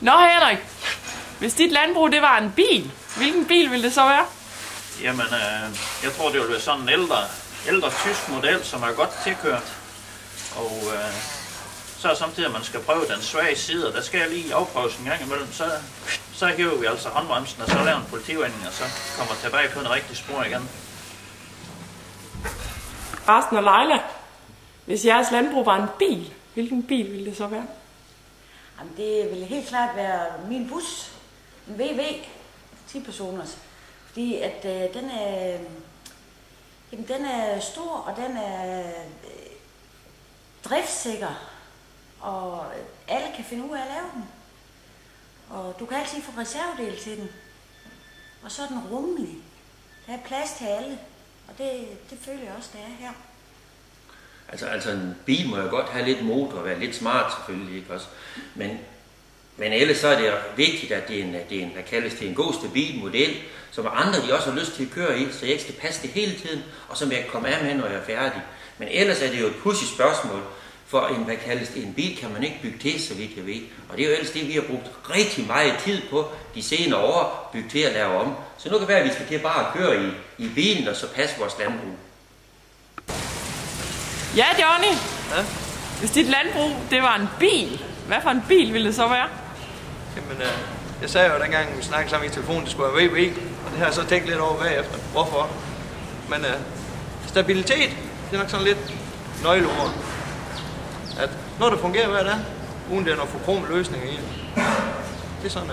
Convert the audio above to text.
Nå Henrik, hvis dit landbrug det var en bil, hvilken bil ville det så være? Jamen, jeg tror det ville være sådan en ældre tysk model, som er godt tilkørt. Og så er samtidig, at man skal prøve den svage side, og der skal jeg lige afprøves en gang imellem. Så hiver vi altså håndbremsen, og så laver en politivending, og så kommer tilbage på en rigtig spor igen. Carsten og Leila, hvis jeres landbrug var en bil, hvilken bil ville det så være? Jamen, det ville helt klart være min bus. En VW. 10 personers. Fordi at den er stor, og den er driftssikker. Og alle kan finde ud af at lave den. Og du kan altid få reservedel til den. Og så er den rummelig. Der er plads til alle. Og det føler jeg også, der er her. Altså en bil må jo godt have lidt motor og være lidt smart selvfølgelig, ikke også? Men ellers så er det vigtigt, at det er en, der kaldes til en god, stabil model, som andre de også har lyst til at køre i, så jeg ikke skal passe det hele tiden, og som jeg kan komme af med, når jeg er færdig. Men ellers er det jo et pudsigt spørgsmål, for hvad kaldes det, en bil kan man ikke bygge til, så vidt jeg ved. Og det er jo ellers det, vi har brugt rigtig meget tid på de senere år, bygge til at lave om. Så nu kan det være, at vi skal til bare at køre i bilen, og så passe vores landbrug. Ja, Johnny. Ja? Hvis dit landbrug det var en bil, hvad for en bil ville det så være? Jamen, jeg sagde jo dengang, vi snakkede sammen i telefonen, det skulle være VW, og det har jeg så tænkt lidt over bagefter. Hvorfor? Men stabilitet, det er nok sådan lidt nøgleord. At når det fungerer hver dag, uden det er noget forkromet løsning i det. Det er sådan,